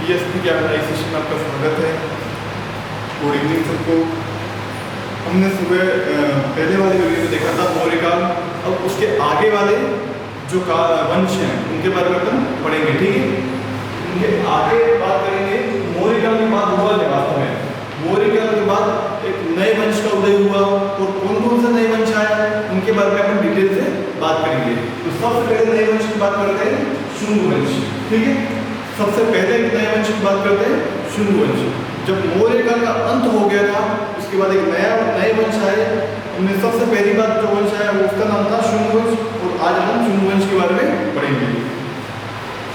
PSP के organisation में आपका स्वागत है। गुड इवनिंग सबको। हमने सुबह पहले वाले वीडियो में देखा था मौर्य काल। अब उसके आगे वाले जो वंश हैं उनके बारे में अपन पढ़ेंगे, ठीक है। उनके आगे बात करेंगे। मौर्य काल के बाद हुआ क्या वास्तव में? मौर्य काल के बाद एक नए वंश का उदय हुआ और कौन कौन सा नए वंश आया उनके बारे में अपन डिटेल से बात करेंगे। तो सबसे पहले नए वंश की बात करते हैं, शुंग वंश, ठीक है। सबसे पहले नए वंश की बात करते हैं, शुंग वंश। जब मौर्य काल का अंत हो गया था उसके बाद एक नए वंश आए। उनमें सबसे पहली बात जो वंश आया वो उसका नाम था शुंग वंश और आज हम शुंग वंश के बारे में पढ़ेंगे।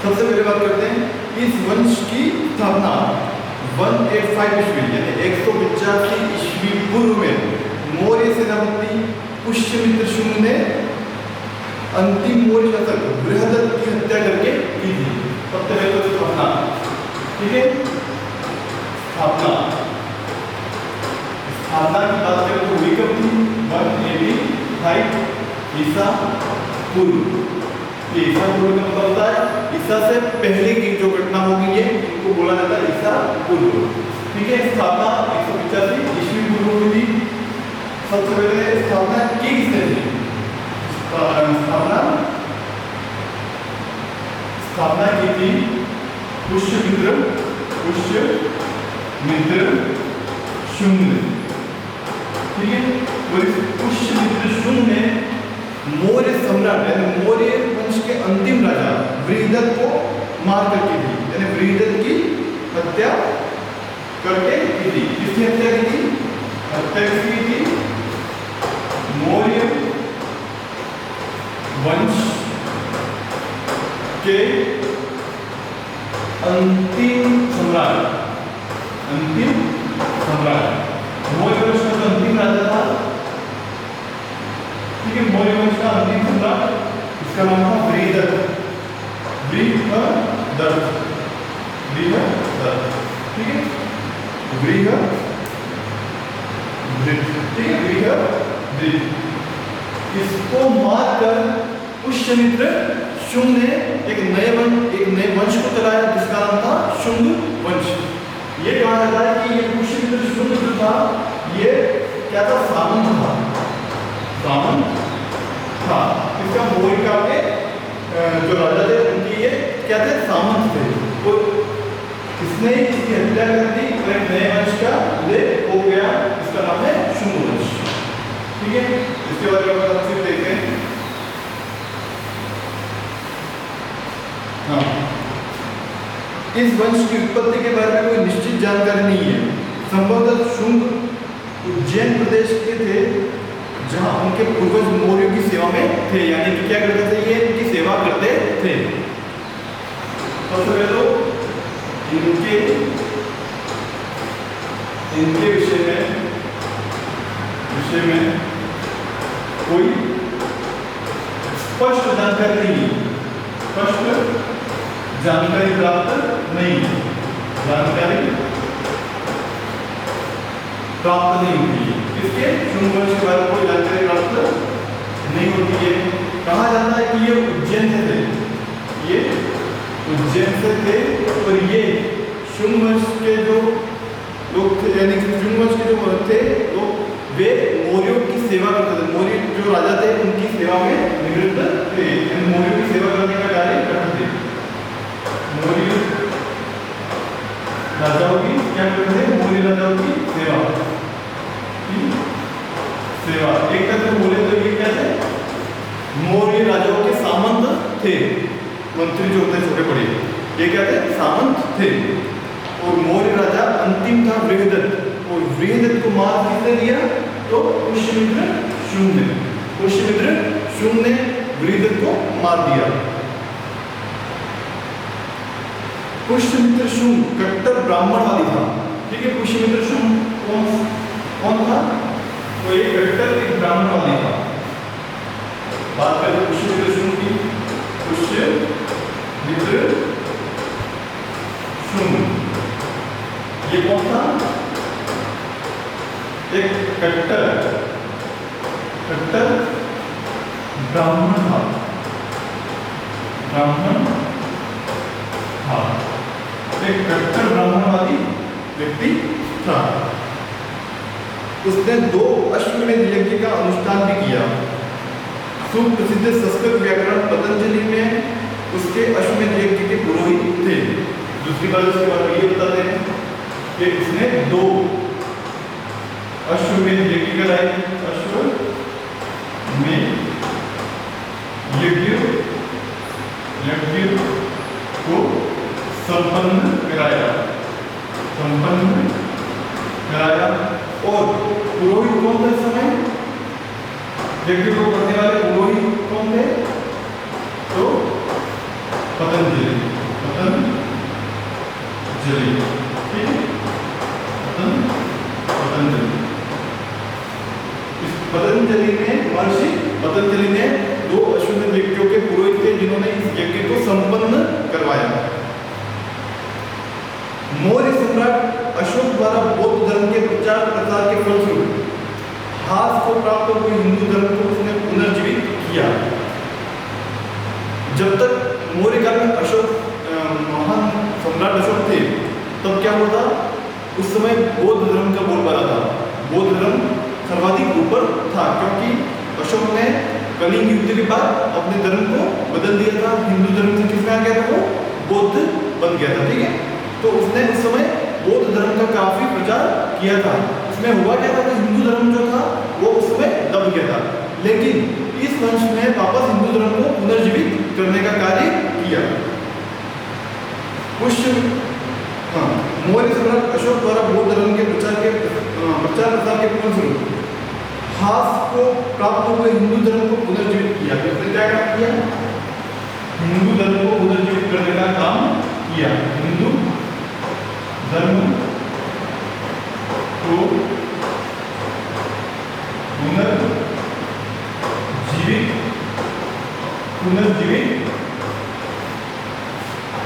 सबसे पहले बात करते हैं इस वंश की स्थापना 185 ईस्वी यानी 185 ईस्वी पूर्व में मौर्य सेनापति पुष्यमित्र शुंग ने अंतिम मौर्य शासक बृहदत्त की हत्या करके की थी। सबसे पहले तो स्थापना, ठीक है। स्थापना की बात करें तो हुई कब थी? 185 ईसा पूर्व। ये ईसा पूर्व का मतलब होता है ईसा से पहले की जो घटना हो गई है इनको बोला जाता है ईसा पूर्व, ठीक है। स्थापना 185 ईस्वी पूर्व हुई थी। सबसे पहले स्थापना की किसने थी? स्थापना की थी पुष्यमित्र शुंग ने, ठीक है। और इस पुष्यमित्र शुंग ने मौर्य सम्राट यानी मौर्य वंश के अंतिम राजा बृहदत्त को मार करके दी, यानी बृहदत्त की हत्या करके की थी। किसकी हत्या की थी? हत्या की थी मौर्य वंश के अंतिम सम्राट मौर्य वंश का जो अंतिम राजा था, ठीक है। मौर्य वंश का अंतिम सम्राट, इसका नाम था बृहदत्त, ठीक है। बृहदत्त इसको मारकर पुष्यमित्र शुंग ने एक नए वंश को चलाया जिसका नाम था शुंग वंश। ये कहा जाता है कि ये पुष्यमित्र शुंग जो था ये क्या था? सामंत था। इसका मौर्य काल के जो राजा थे उनकी ये क्या थे? सामंत थे। तो इसने इसकी हत्या कर दी और एक नए वंश का उदय हो गया, इसका नाम है शुंग वंश, ठीक है। इसके बारे में हम फिर देखते हैं। हाँ, इस वंश की उत्पत्ति के बारे में कोई निश्चित जानकारी नहीं है। संभवतः शुंग उज्जैन प्रदेश के थे जहां उनके पूर्वज मौर्यों की सेवा में थे, यानी कि क्या करते थे? ये इनकी सेवा करते थे। सबसे पहले तो इनके विषय में कोई स्पष्ट जानकारी प्राप्त नहीं होती है। इसके शुंग वंश के बारे में कोई जानकारी प्राप्त नहीं होती है। कहा जाता है कि ये उज्जैन से थे और ये शुंग वंश के जो लोग थे, यानी शुंग वंश के जो थे तो वे मौर्यों की सेवा करते थे। मौर्य जो राजा थे उनकी सेवा में निवृत्त थे, यानी मौर्यों की सेवा करने का कार्य करते थे। मौर्य राजाओं की क्या करते थे? मौर्य राजाओं की सेवा। एक तरह से बोले तो ये क्या थे? मौर्य राजाओं के सामंत थे। मंत्री जो होते छोटे बड़े, ये क्या थे? सामंत थे। और मौर्य राजा अंतिम था बृहदत्त, और बृहदत्त को मार किसने दिया? तो पुष्यमित्र शुंग ने बृहदत्त को मार दिया। पुष्यमित्र शुंग कट्टर ब्राह्मणवादी था, ठीक है। पुष्यमित्र शुंग कौन था? तो ये कट्टर एक ब्राह्मणवादी था। बात करें पुष्यमित्र शुंग की, पुष्यमित्र शुंग ये कौन था? एक कट्टर ब्राह्मण था। एक कट्टर ब्राह्मणवादी व्यक्ति था। उसने 2 अश्वमेध यज्ञ का अनुष्ठान भी किया। सुप्रसिद्ध संस्कृत व्याकरण पतंजलि में उसके अश्वमेध यज्ञ के पुरोहित थे। दूसरी बात उसके बारे में ये बताते हैं कि उसने 2 अश्वमेध यज्ञ कराए। अश्वमेध यज्ञ को संपन्न कराया और पुरोहित कौन थे इस समय? यज्ञ को करने वाले पुरोहित कौन थे? तो पतंजलि, ठीक है, पतंजलि। इस पतंजलि में महर्षि पतंजलि ने 2 अश्वमेध यज्ञों के पुरोहित थे जिन्होंने इस यज्ञ को संपन्न करवाया। मौर्य सम्राट अशोक द्वारा बौद्ध धर्म के प्रचार प्रसार के फलस्वरूप हास को प्राप्त हुए हिंदू धर्म को उसने पुनर्जीवित किया। जब तक मौर्य काल में अशोक महान सम्राट अशोक थे तब क्या हुआ था? उस समय बौद्ध धर्म का बोलबाला था। बौद्ध धर्म सर्वाधिक ऊपर था क्योंकि अशोक ने कलिंग युद्ध के बाद अपने धर्म को बदल दिया था। हिंदू धर्म से किसमें आ गया था? वो बौद्ध बन गया था, ठीक है। तो उसने उस समय बौद्ध धर्म का काफी प्रचार किया था। उसमें हुआ क्या था? हिंदू धर्म जो था वो उस समय दब गया था, लेकिन इस वंश ने वापस हिंदू धर्म को पुनर्जीवित करने का कार्य किया। मौर्य सम्राट अशोक द्वारा बौद्ध धर्म के प्रचार प्रसार के फलस्वरूप हास को प्राप्त हुए हिंदू धर्म को पुनर्जीवित किया। उसने क्या काम किया? हिंदू धर्म को पुनर्जीवित करने का काम किया। हिंदू धर्म को पुनर्जीवित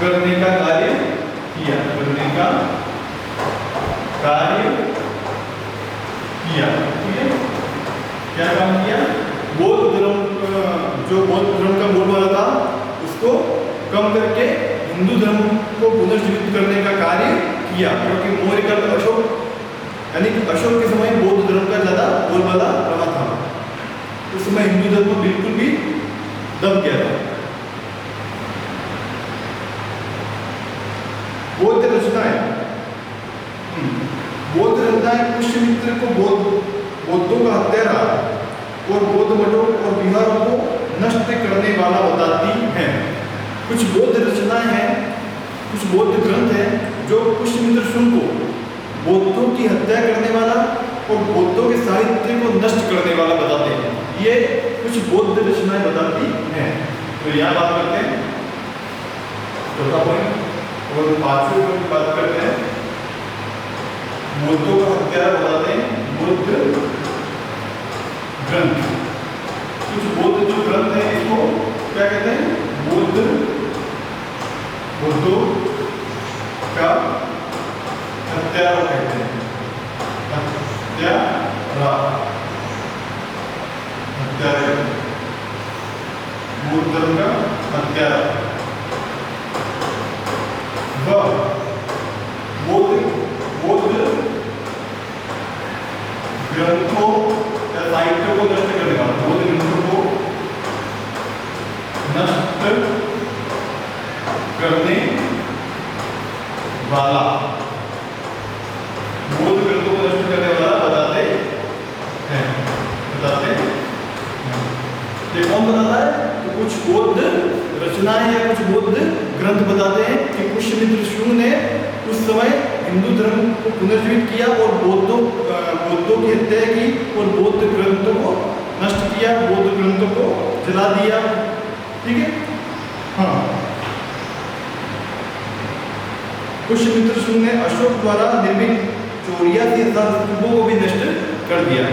करने का कार्य किया। ठीक है, क्या काम किया? बौद्ध धर्म जो बौद्ध धर्म का बोलबाला था उसको कम करके हिंदू धर्म को पुनर्जीवित करने का कार्य किया, क्योंकि मौर्य काल अशोक यानी अशोक के समय बौद्ध धर्म का ज्यादा बोलबाला रहा था। उस समय हिंदू धर्म बिल्कुल भी दब गया था। बौद्ध रचनाएं पुष्यमित्र को बौद्धों का हत्यारा और बौद्ध मठों और विहारों को नष्ट करने वाला बताती हैं। कुछ बौद्ध रचनाएं हैं, कुछ बौद्ध ग्रंथ हैं जो पुष्यमित्र शुंग को बौद्धों की हत्या करने वाला और बौद्धों के साहित्य को नष्ट करने वाला बताते हैं। ये कुछ बौद्ध रचनाएं बताती हैं। तो यहाँ बात करते हैं चौथा पॉइंट, और 5वें पॉइंट बात करते हैं बौद्धों का हत्यारा बताते हैं बौद्ध ग्रंथ। कुछ बौद्ध जो ग्रंथ है इसको क्या कहते हैं? बौद्धों का हत्यारा कहते हैं। बौद्ध धर्म का हत्यारा बौद्ध ग्रंथों या साहित्य को नष्ट करने वाला, बौद्ध ग्रंथों को नष्ट करने वाला, बौद्ध ग्रंथों को नष्ट करने वाला बताते हैं। ये कौन बताता है? तो कुछ बौद्ध रचनाएं या कुछ बौद्ध ग्रंथ बताते हैं कि पुष्यमित्र शुंग ने उस समय हिंदू धर्म को पुनर्जीवित किया और बौद्धों की हत्या की और बौद्ध ग्रंथों को नष्ट किया, बौद्ध ग्रंथों को जला दिया। ठीक है, हाँ। पुष्यमित्र शुंग ने अशोक द्वारा निर्मित 84 स्तूपों को भी नष्ट कर दिया।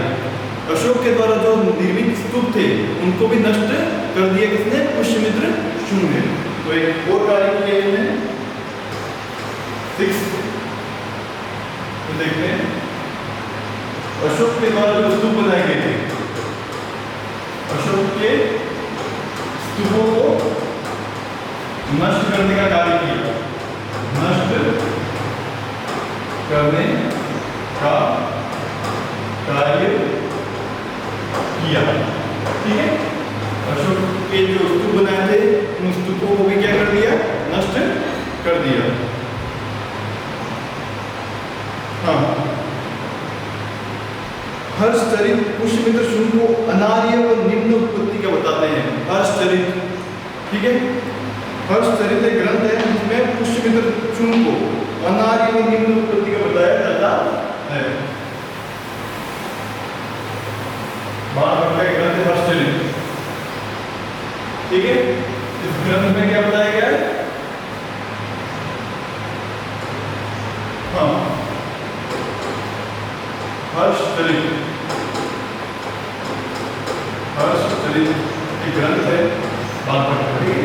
अशोक के द्वारा जो निर्मित स्तूप थे उनको भी नष्ट कर दिया किसने? पुष्यमित्र शुंग ने। तो एक और कार्य किया इन्होंने 6 तो देखते हैं अशोक के द्वारा जो स्तूप बनाए गए थे, अशोक के स्तूपों को नष्ट करने का कार्य किया। नष्ट हर्षचरित पुष्यमित्र शुंग को अनार्य व निम्न उत्पत्ति का बताते हैं। हर्षचरित, ठीक है, हर्षचरित एक ग्रंथ है जिसमें पुष्यमित्र शुंग को अनार्य व निम्न उत्पत्ति का बताया जाता है। बारहवां का ग्रंथ है हर्षचरित, ठीक है। इस ग्रंथ में क्या बताया गया है? हाँ, हर्षचरित, हर्षचरित एक ग्रंथ है बारहवां का, ठीक है।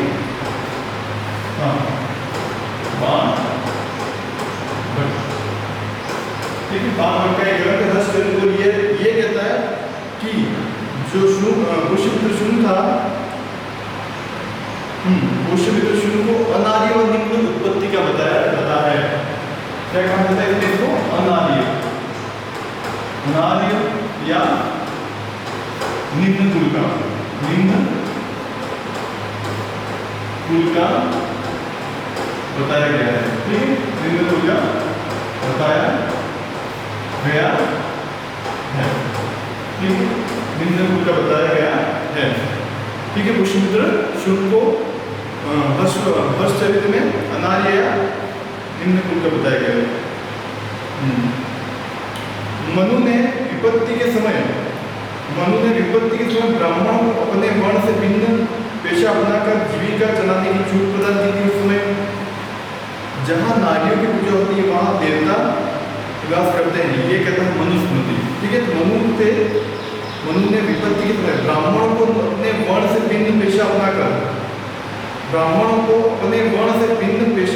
हाँ, ठीक है, बारहवां का एक ग्रंथ है हर्षचरित। और ये कहता है कि जो पुष्यमित्र शुंग था, पुष्यमित्र शुंग को अनार्य व निम्न उत्पत्ति का बताया जाता है। क्या कहा जाता है इसको? अनार्य, अनार्य या निम्न कुल का, निम्न कुल का बताया गया है, ठीक है। निम्न कुल का बताया गया है, ठीक है, निम्न कुल का बताया गया है, ठीक है। पुष्यमित्र शुंग को हर्षचरित में अनार्य या निम्न कुल का बताया गया है। मनु ने विपत्ति के समय ब्राह्मणों को अपने वर्ण से भिन्न पेशा अपनाकर जीविका चलाने की छूट प्रदान की थी। उस समय जहाँ नारियों की पूजा होती है वहाँ देवता निवास करते हैं, ये कहता है मनुस्मृति, ठीक है। तो मनु ने विपत्ति के समय ब्राह्मणों को अपने वर्ण से भिन्न पेशा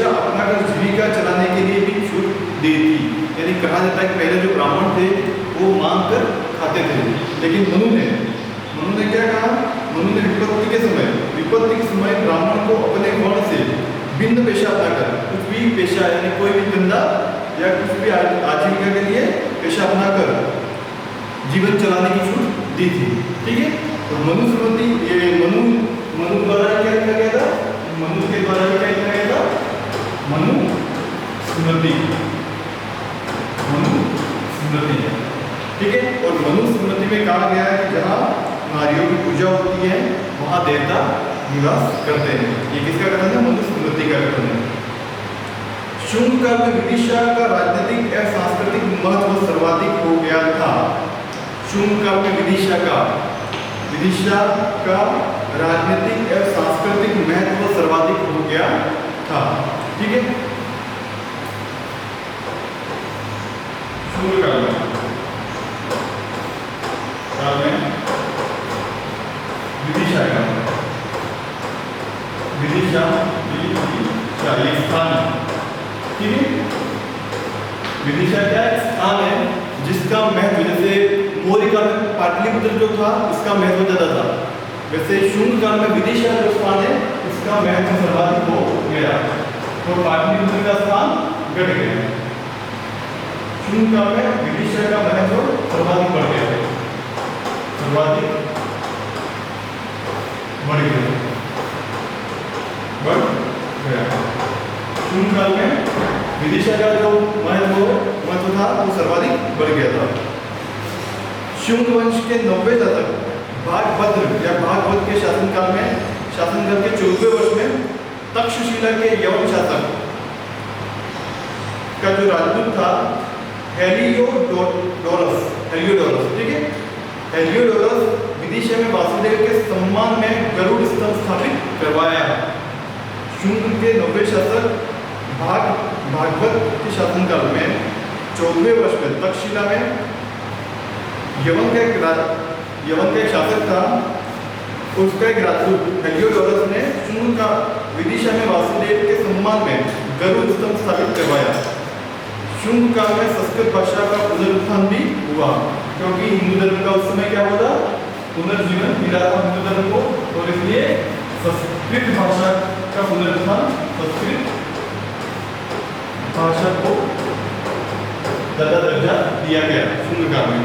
अपनाकर जीविका चलाने के लिए भी छूट दी थी। यानी कहा जाता है कि पहले जो ब्राह्मण थे वो मांग कर खाते थे, लेकिन मनु ने क्या कहा? मनु ने विपत्ति के समय ब्राह्मण को अपने वर्ण से भिन्न पेशा अपनाकर, कुछ भी पेशा यानी कोई भी धंधा या कुछ भी आजीविका के लिए पेशा अपनाकर जीवन चलाने की छूट दी थी, ठीक है। तो मनुस्मृति, ये मनु द्वारा क्या लिखा गया था? मनु के द्वारा क्या लिखा गया था? मनुस्मृति, ठीक है। और मनुस्मृति में कहा गया है कि जहाँ नारियों की पूजा होती है वहाँ देवता निवास करते हैं। ये किसका कथन है? मनुस्मृति का कथन है। शुंग काल में विदिशा का राजनीतिक एवं सांस्कृतिक महत्व सर्वाधिक हो गया था। शुंग काल में विदिशा का राजनीतिक एवं सांस्कृतिक महत्व सर्वाधिक हो गया था, ठीक है। शुंग काल में विदिशा ये स्थान, ठीक है। विदिशा क्या स्थान है जिसका महत्व, जैसे मौर्य काल में पाटलिपुत्र जो था उसका महत्व ज्यादा था, वैसे शुंग काल में विदिशा जो स्थान है उसका महत्व सर्वाधिक हो गया, तो पाटलिपुत्र का स्थान घट गया। शुंग काल में विदिशा का महत्व सर्वाधिक बढ़ गया, सर्वाधिक बढ़ गया। शुंग काल में विदिशा का जो महत्व था वो सर्वाधिक बढ़ गया था। शुंग वंश के 90 शतक भागभद्र या भागवत के शासनकाल के 14वें वर्ष में तक्षशिला के यवन शासक का जो राजदूत था हेलियोडोरस, ठीक है। हेलियोडोरस विदिशा में वासुदेव के सम्मान में गरुड़ स्तंभ स्थापित करवाया। शुंग के 90 शासक भागवत के शासनकाल में 14वें वर्ष में तक्षशिला में यवन का एक शासक था, उसका एक राजदूत हेलियोडोरस ने शुंग का विदिशा में वासुदेव के सम्मान में गरुड़ स्तंभ स्थापित करवाया। शुंग काल में संस्कृत भाषा का पुनरुत्थान भी हुआ, क्योंकि हिंदू धर्म का उस समय क्या हुआ? पुनर्जीवन मिला था हिंदू धर्म को, और इसलिए संस्कृत भाषा का पुनरुत्थान, संस्कृत भाषा को ज्यादा दर्जा दिया गया शुंग काल में।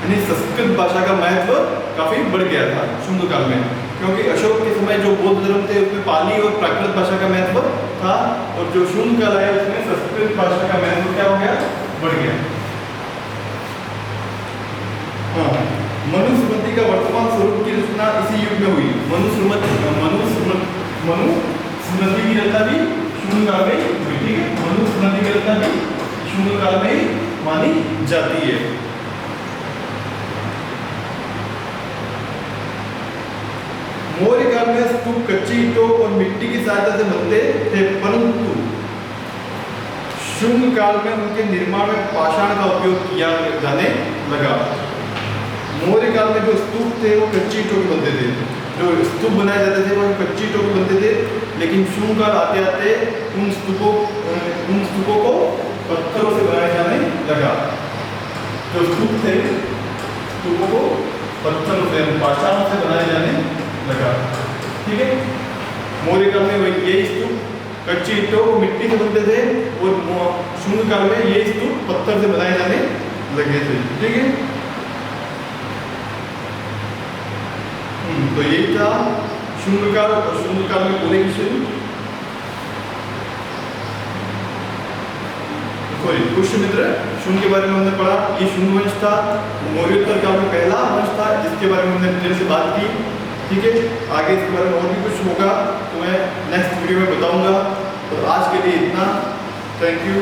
यानी संस्कृत भाषा का महत्व काफी बढ़ गया था शुंग काल में, क्योंकि अशोक के समय जो बौद्ध धर्म थे उसमें पाली और प्राकृत भाषा का महत्व था, और जो शुंग काल आया उसमें संस्कृत भाषा का महत्व क्या हो गया? बढ़ गया। मनुस्मृति की रचना भी शून्य काल में हुई, ठीक है। मनुस्मृति की रचना भी शून्य काल में ही मानी जाती है। मौर्य काल में स्तूप कच्ची ईंटों और मिट्टी की सहायता से बनते थे, परंतु शुंग काल में उनके निर्माण में पाषाण का उपयोग किया जाने लगा। मौर्य काल में जो स्तूप थे वो कच्ची ईंटों के बनते थे, जो स्तूप बनाए जाते थे वो कच्ची ईंटों के बनते थे, लेकिन शुंग काल आते आते उन स्तूपों को पत्थरों से बनाया जाने लगा। जो स्तूप थे स्तूपों को पत्थरों से पाषाण से बनाए जाने लगा, ठीक है। मौर्य काल में यही स्तूप कच्ची ईंटों को मिट्टी से बनते थे और शुंग काल में ये स्तूप पत्थर से बनाए जाने लगे थे, ठीक है। तो यही था शुंग काल और शुंग काल में पूरे विषय पुष्यमित्र शुंग के बारे में हमने पढ़ा। ये शुंग वंश था, मौर्योत्तर काल में पहला वंश था जिसके बारे में हमने डिटेल से बात की, ठीक है। आगे इसके बारे में और भी कुछ होगा तो मैं नेक्स्ट वीडियो में बताऊंगा। तो आज के लिए इतना, थैंक यू।